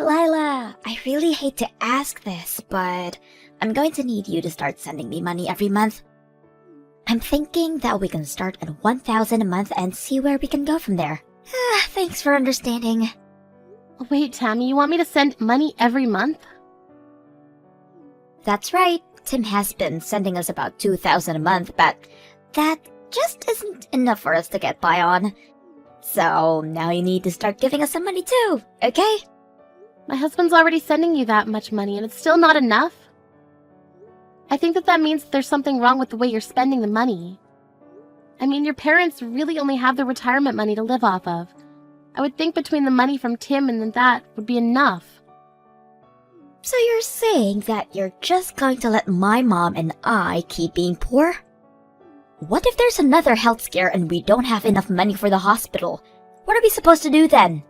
Lila, I really hate to ask this, but I'm going to need you to start sending me money every month. I'm thinking that we can start at $1,000 a month and see where we can go from there. Thanks for understanding. Wait, Tammy, you want me to send money every month? That's right. Tim has been sending us about $2,000 a month, but that just isn't enough for us to get by on. So now you need to start giving us some money too, okay? My husband's already sending you that much money, and it's still not enough. I think that means there's something wrong with the way you're spending the money. I mean, your parents really only have their retirement money to live off of. I would think between the money from Tim and then that would be enough. So you're saying that you're just going to let my mom and I keep being poor? What if there's another health scare and we don't have enough money for the hospital? What are we supposed to do then?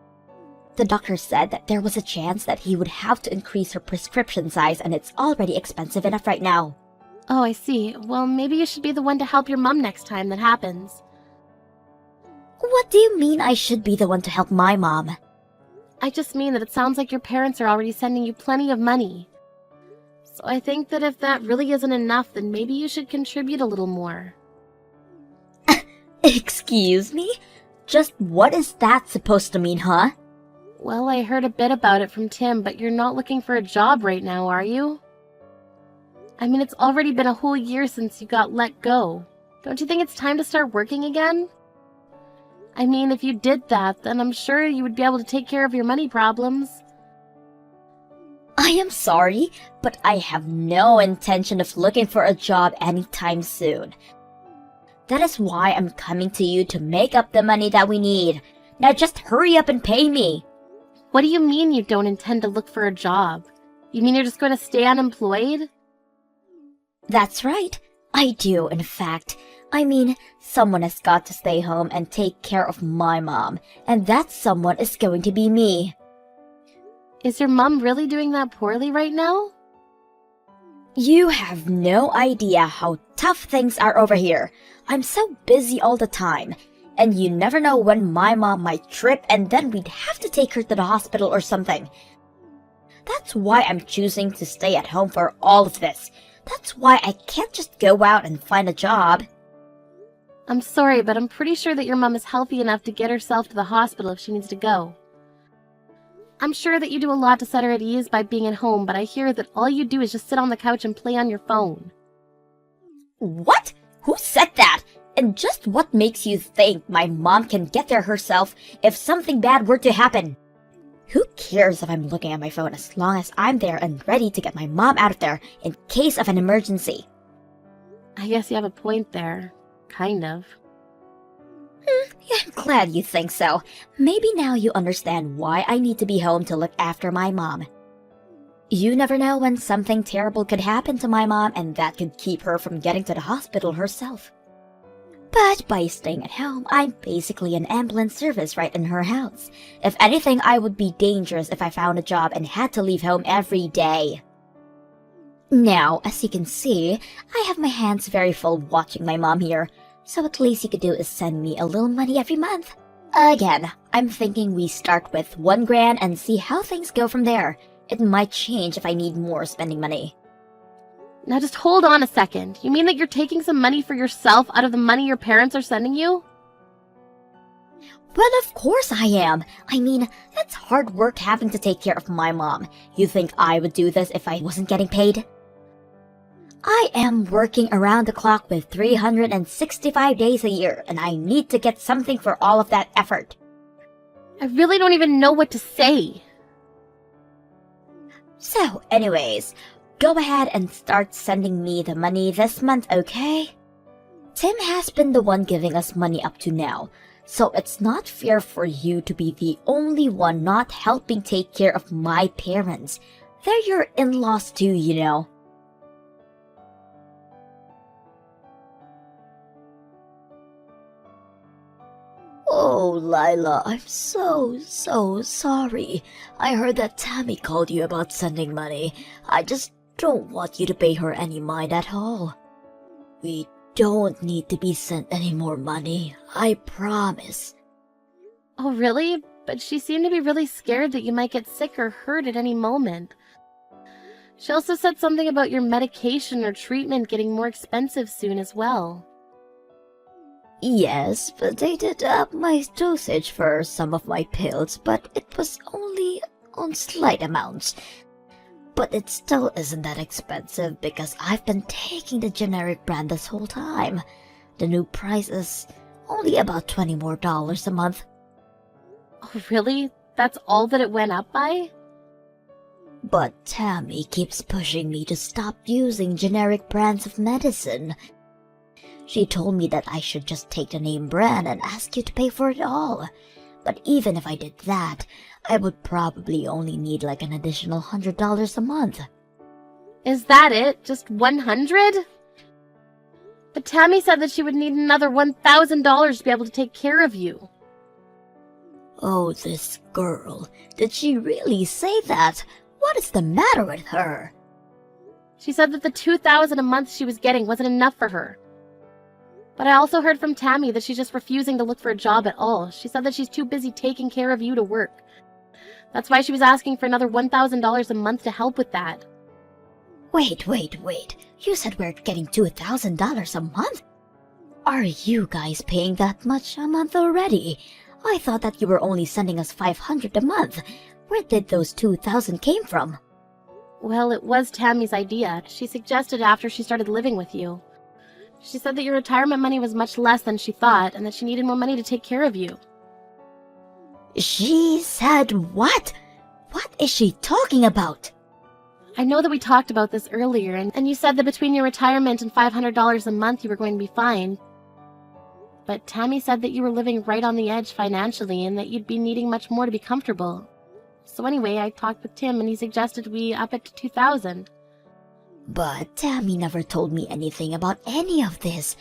The doctor said that there was a chance that he would have to increase her prescription size, and it's already expensive enough right now. Oh, I see. Well, maybe you should be the one to help your mom next time that happens. What do you mean I should be the one to help my mom? I just mean that it sounds like your parents are already sending you plenty of money. So I think that if that really isn't enough, then maybe you should contribute a little more. Excuse me? Just what is that supposed to mean, huh? Well, I heard a bit about it from Tim, but you're not looking for a job right now, are you? I mean, it's already been a whole year since you got let go. Don't you think it's time to start working again? I mean, if you did that, then I'm sure you would be able to take care of your money problems. I am sorry, but I have no intention of looking for a job anytime soon. That is why I'm coming to you to make up the money that we need. Now just hurry up and pay me. What do you mean you don't intend to look for a job? You mean you're just going to stay unemployed? That's right. I do, in fact. I mean, someone has got to stay home and take care of my mom, and that someone is going to be me. Is your mom really doing that poorly right now? You have no idea how tough things are over here. I'm so busy all the time, and you never know when my mom might trip and then we'd have to take her to the hospital or something. That's why I'm choosing to stay at home for all of this. That's why I can't just go out and find a job. I'm sorry, but I'm pretty sure that your mom is healthy enough to get herself to the hospital if she needs to go. I'm sure that you do a lot to set her at ease by being at home, but I hear that all you do is just sit on the couch and play on your phone. What? Who said that? And just what makes you think my mom can get there herself if something bad were to happen? Who cares if I'm looking at my phone as long as I'm there and ready to get my mom out of there in case of an emergency? I guess you have a point there. Kind of. Yeah, I'm glad you think so. Maybe now you understand why I need to be home to look after my mom. You never know when something terrible could happen to my mom, and that could keep her from getting to the hospital herself. But by staying at home, I'm basically an ambulance service right in her house. If anything, I would be dangerous if I found a job and had to leave home every day. Now, as you can see, I have my hands very full watching my mom here, so at least you could do is send me a little money every month. Again, I'm thinking we start with $1,000 and see how things go from there. It might change if I need more spending money. Now just hold on a second. You mean that you're taking some money for yourself out of the money your parents are sending you? Well, of course I am. I mean, that's hard work having to take care of my mom. You think I would do this if I wasn't getting paid? I am working around the clock with 365 days a year, and I need to get something for all of that effort. I really don't even know what to say. So, anyways, go ahead and start sending me the money this month, okay? Tim has been the one giving us money up to now, so it's not fair for you to be the only one not helping take care of my parents. They're your in-laws too, you know. Oh, Lila, I'm so sorry. I heard that Tammy called you about sending money. I just don't want you to pay her any mind at all. We don't need to be sent any more money, I promise. Oh, really? but she seemed to be really scared that you might get sick or hurt at any moment. She also said something about your medication or treatment getting more expensive soon as well. Yes, but they did up my dosage for some of my pills, but it was only on slight amounts. But it still isn't that expensive because I've been taking the generic brand this whole time. The new price is only about $20 more a month. Oh, really? That's all that it went up by? But Tammy keeps pushing me to stop using generic brands of medicine. She told me that I should just take the name brand and ask you to pay for it all. But even if I did that, I would probably only need like an additional $100 a month. Is that it? Just 100? But Tammy said that she would need another $1,000 to be able to take care of you. Oh, this girl. Did she really say that? What is the matter with her? She said that the $2,000 a month she was getting wasn't enough for her. But I also heard from Tammy that she's just refusing to look for a job at all. She said that she's too busy taking care of you to work. That's why she was asking for another $1,000 a month to help with that. Wait. You said we're getting $2,000 a month? Are you guys paying that much a month already? I thought that you were only sending us $500 a month. Where did those $2,000 came from? Well, it was Tammy's idea. She suggested after she started living with you. She said that your retirement money was much less than she thought and that she needed more money to take care of you. She said what? What is she talking about? I know that we talked about this earlier, and you said that between your retirement and $500 a month you were going to be fine. But Tammy said that you were living right on the edge financially and that you'd be needing much more to be comfortable. So anyway, I talked with Tim and he suggested we up it to $2,000. But Tammy never told me anything about any of this.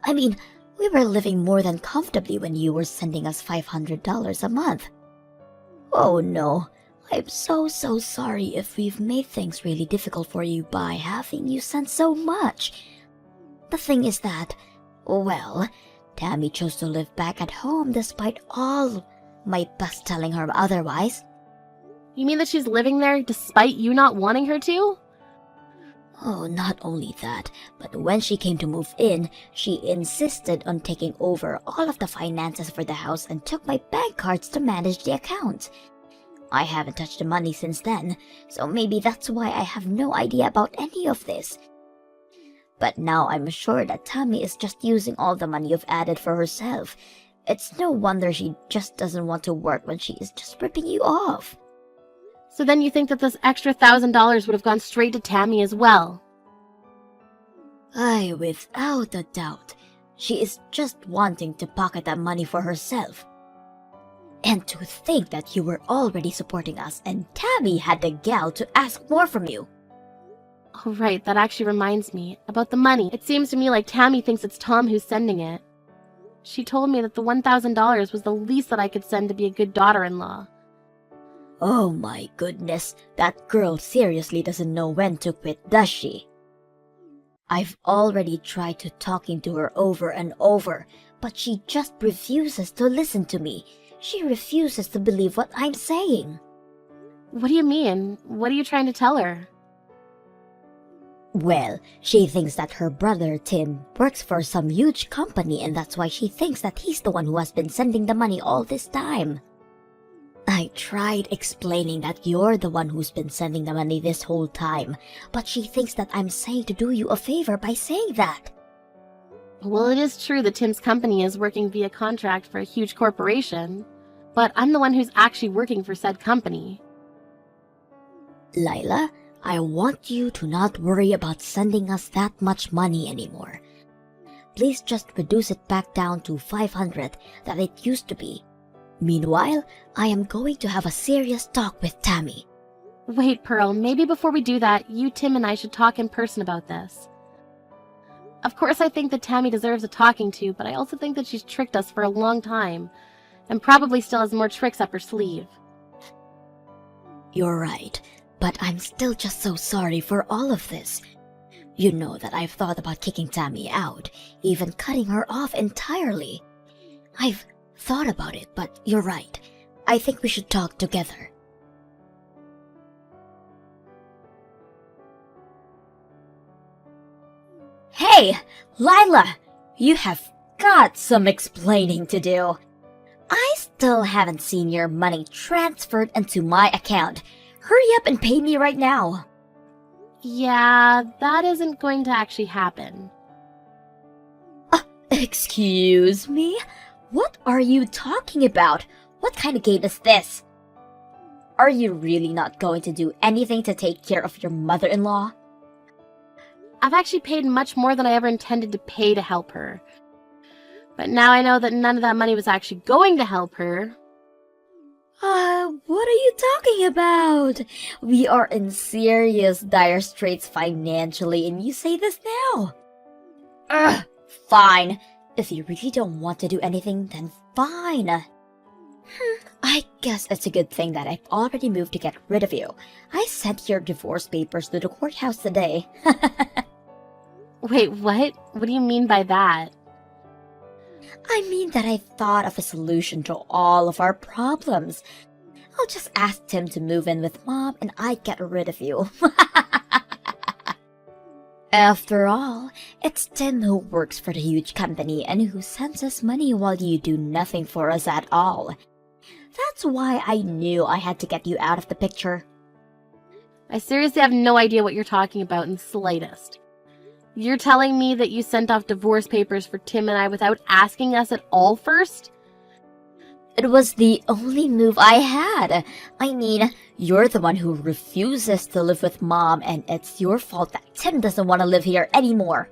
I mean, we were living more than comfortably when you were sending us $500 a month. Oh no, I'm so sorry if we've made things really difficult for you by having you send so much. The thing is that, well, Tammy chose to live back at home despite all my best telling her otherwise. You mean that she's living there despite you not wanting her to? Oh, not only that, but when she came to move in, she insisted on taking over all of the finances for the house and took my bank cards to manage the account. I haven't touched the money since then, so maybe that's why I have no idea about any of this. But now I'm sure that Tammy is just using all the money you've added for herself. It's no wonder she just doesn't want to work when she is just ripping you off. So then you think that this extra $1,000 would have gone straight to Tammy as well? Aye, without a doubt. She is just wanting to pocket that money for herself. And to think that you were already supporting us and Tammy had the gall to ask more from you. Oh right, that actually reminds me. About the money, it seems to me like Tammy thinks it's Tom who's sending it. She told me that the $1,000 was the least that I could send to be a good daughter-in-law. Oh my goodness, that girl seriously doesn't know when to quit, does she? I've already tried to talking to her over and over, but she just refuses to listen to me. She refuses to believe what I'm saying. What do you mean? What are you trying to tell her? Well, she thinks that her brother Tim works for some huge company and that's why she thinks that he's the one who has been sending the money all this time. I tried explaining that you're the one who's been sending the money this whole time, but she thinks that I'm saying to do you a favor by saying that. Well, it is true that Tim's company is working via contract for a huge corporation, but I'm the one who's actually working for said company. Lila, I want you to not worry about sending us that much money anymore. Please just reduce it back down to $500 that it used to be. Meanwhile, I am going to have a serious talk with Tammy. Wait, Pearl, maybe before we do that, you, Tim, and I should talk in person about this. Of course, I think that Tammy deserves a talking to, but I also think that she's tricked us for a long time, and probably still has more tricks up her sleeve. You're right, but I'm still just so sorry for all of this. You know that I've thought about kicking Tammy out, even cutting her off entirely. I've thought about it, but you're right. I think we should talk together. Hey, Lila! You have got some explaining to do. I still haven't seen your money transferred into my account. Hurry up and pay me right now. Yeah, that isn't going to actually happen. Excuse me? What are you talking about? What kind of game is this? Are you really not going to do anything to take care of your mother-in-law? I've actually paid much more than I ever intended to pay to help her. But now I know that none of that money was actually going to help her. What are you talking about? We are in serious dire straits financially and you say this now? Fine. If you really don't want to do anything, then fine. I guess it's a good thing that I've already moved to get rid of you. I sent your divorce papers to the courthouse today. Wait, what? What do you mean by that? I mean that I thought of a solution to all of our problems. I'll just ask Tim to move in with Mom and I get rid of you. After all, it's Tim who works for the huge company and who sends us money while you do nothing for us at all. That's why I knew I had to get you out of the picture. I seriously have no idea what you're talking about in the slightest. You're telling me that you sent off divorce papers for Tim and I without asking us at all first? It was the only move I had. I mean, you're the one who refuses to live with Mom, and it's your fault that Tim doesn't want to live here anymore.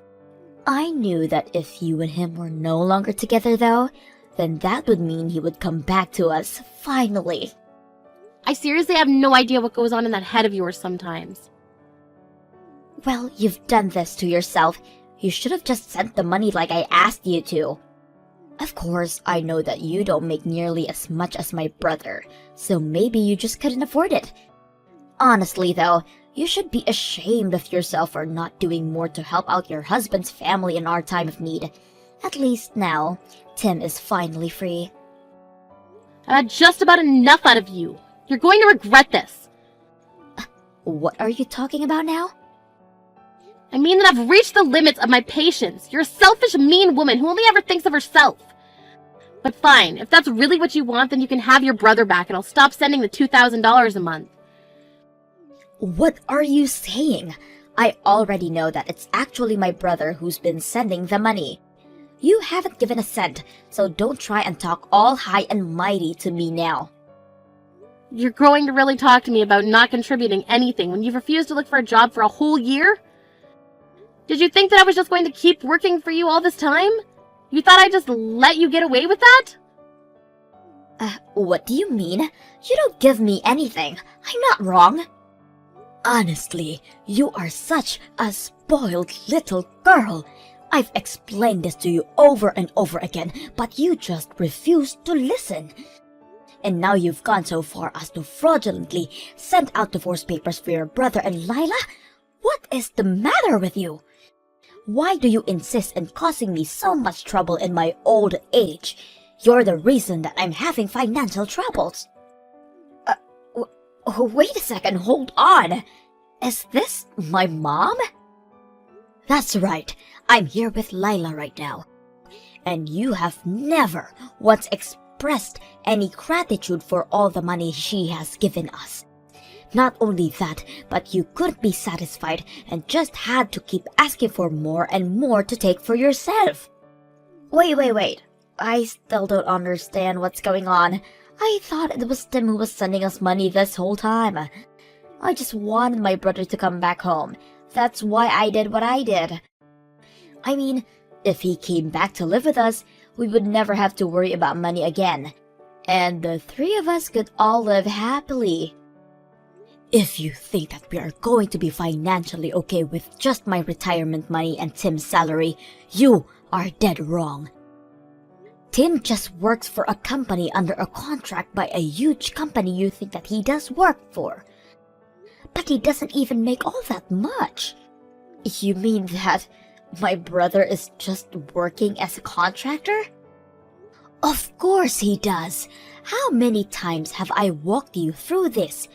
I knew that if you and him were no longer together, though, then that would mean he would come back to us, finally. I seriously have no idea what goes on in that head of yours sometimes. Well, you've done this to yourself. You should have just sent the money like I asked you to. Of course, I know that you don't make nearly as much as my brother, so maybe you just couldn't afford it. Honestly, though, you should be ashamed of yourself for not doing more to help out your husband's family in our time of need. At least now, Tim is finally free. I've had just about enough out of you. You're going to regret this. What are you talking about now? I mean that I've reached the limits of my patience. You're a selfish, mean woman who only ever thinks of herself. But fine, if that's really what you want, then you can have your brother back and I'll stop sending the $2,000 a month. What are you saying? I already know that it's actually my brother who's been sending the money. You haven't given a cent, so don't try and talk all high and mighty to me now. You're going to really talk to me about not contributing anything when you've refused to look for a job for a whole year? Did you think that I was just going to keep working for you all this time? You thought I'd just let you get away with that? What do you mean? You don't give me anything. I'm not wrong. Honestly, you are such a spoiled little girl. I've explained this to you over and over again, but you just refuse to listen. And now you've gone so far as to fraudulently send out divorce papers for your brother and Lila? What is the matter with you? Why do you insist on causing me so much trouble in my old age? You're the reason that I'm having financial troubles. Wait a second, hold on. Is this my mom? That's right, I'm here with Lila right now. And you have never once expressed any gratitude for all the money she has given us. Not only that, but you couldn't be satisfied and just had to keep asking for more and more to take for yourself. Wait. I still don't understand what's going on. I thought it was Tim who was sending us money this whole time. I just wanted my brother to come back home. That's why I did what I did. I mean, if he came back to live with us, we would never have to worry about money again. And the three of us could all live happily. If you think that we are going to be financially okay with just my retirement money and Tim's salary, you are dead wrong. Tim just works for a company under a contract by a huge company you think that he does work for. But he doesn't even make all that much. You mean that my brother is just working as a contractor? Of course he does. How many times have I walked you through this?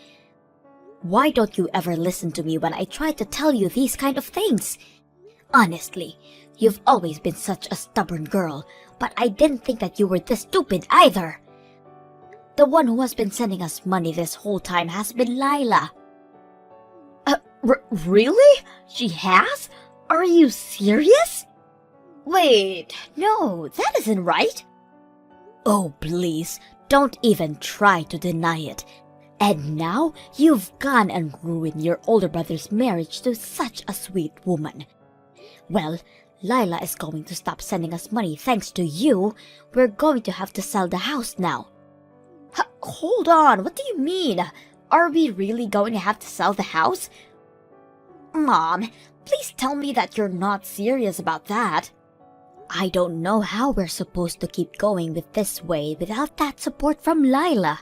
Why don't you ever listen to me when I try to tell you these kind of things? Honestly, you've always been such a stubborn girl, but I didn't think that you were this stupid either. The one who has been sending us money this whole time has been Lila. Really? She has? Are you serious? Wait, no, that isn't right. Oh, please, don't even try to deny it. And now you've gone and ruined your older brother's marriage to such a sweet woman. Well, Lila is going to stop sending us money thanks to you. We're going to have to sell the house now. Hold on, what do you mean? Are we really going to have to sell the house? Mom, please tell me that you're not serious about that. I don't know how we're supposed to keep going with this way without that support from Lila.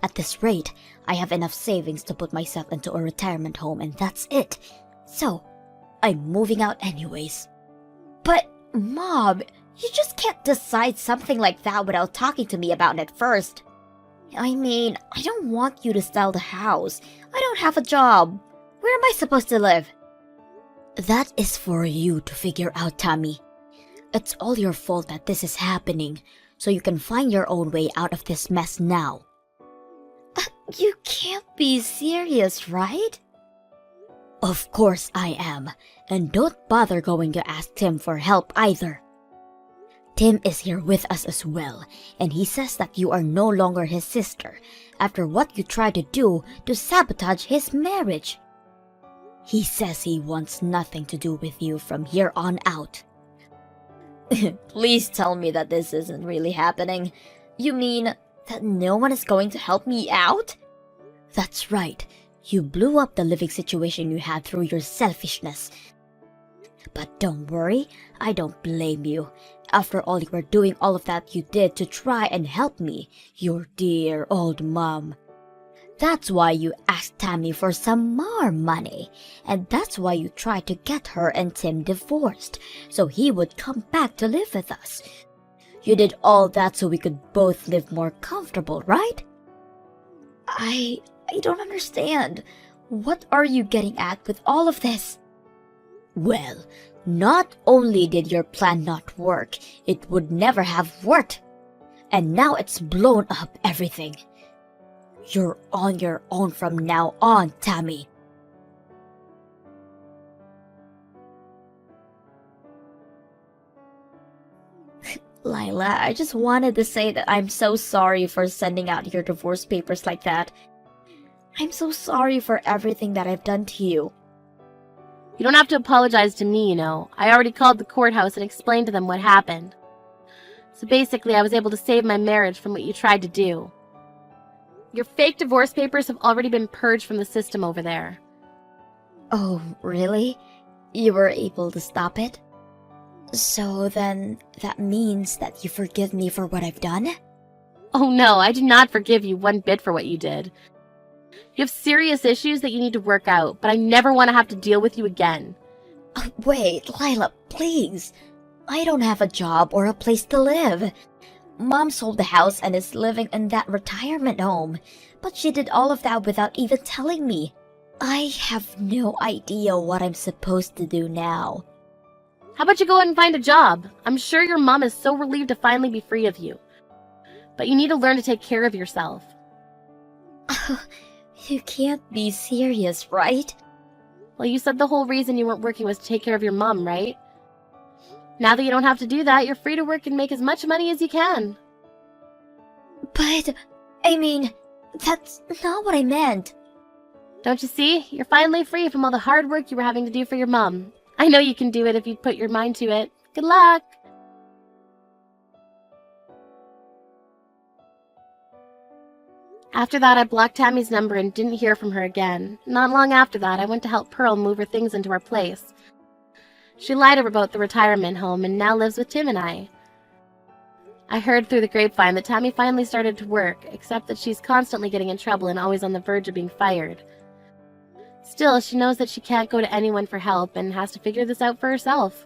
At this rate, I have enough savings to put myself into a retirement home and that's it. So, I'm moving out anyways. But, Mom, you just can't decide something like that without talking to me about it first. I mean, I don't want you to sell the house. I don't have a job. Where am I supposed to live? That is for you to figure out, Tammy. It's all your fault that this is happening, so you can find your own way out of this mess now. You can't be serious, right? Of course I am, and don't bother going to ask Tim for help either. Tim is here with us as well, and he says that you are no longer his sister after what you tried to do to sabotage his marriage. He says he wants nothing to do with you from here on out. Please tell me that this isn't really happening. You mean that no one is going to help me out? That's right. You blew up the living situation you had through your selfishness. But don't worry, I don't blame you. After all, you were doing all of that you did to try and help me, your dear old mom. That's why you asked Tammy for some more money, and that's why you tried to get her and Tim divorced, so he would come back to live with us. You did all that so we could both live more comfortable, right? I don't understand. What are you getting at with all of this? Well, not only did your plan not work, it would never have worked. And now it's blown up everything. You're on your own from now on, Tammy. Lila, I just wanted to say that I'm so sorry for sending out your divorce papers like that. I'm so sorry for everything that I've done to you. You don't have to apologize to me, you know. I already called the courthouse and explained to them what happened. So basically, I was able to save my marriage from what you tried to do. Your fake divorce papers have already been purged from the system over there. Oh, really? You were able to stop it? So then, that means that you forgive me for what I've done? Oh no, I do not forgive you one bit for what you did. You have serious issues that you need to work out, but I never want to have to deal with you again. Wait, Lila, please. I don't have a job or a place to live. Mom sold the house and is living in that retirement home, but she did all of that without even telling me. I have no idea what I'm supposed to do now. How about you go out and find a job? I'm sure your mom is so relieved to finally be free of you. But you need to learn to take care of yourself. You can't be serious, right? Well, you said the whole reason you weren't working was to take care of your mom, right? Now that you don't have to do that, you're free to work and make as much money as you can. But, I mean, that's not what I meant. Don't you see? You're finally free from all the hard work you were having to do for your mom. I know you can do it if you put your mind to it. Good luck! After that, I blocked Tammy's number and didn't hear from her again. Not long after that, I went to help Pearl move her things into our place. She lied about the retirement home and now lives with Tim and I. I heard through the grapevine that Tammy finally started to work, except that she's constantly getting in trouble and always on the verge of being fired. Still, she knows that she can't go to anyone for help and has to figure this out for herself.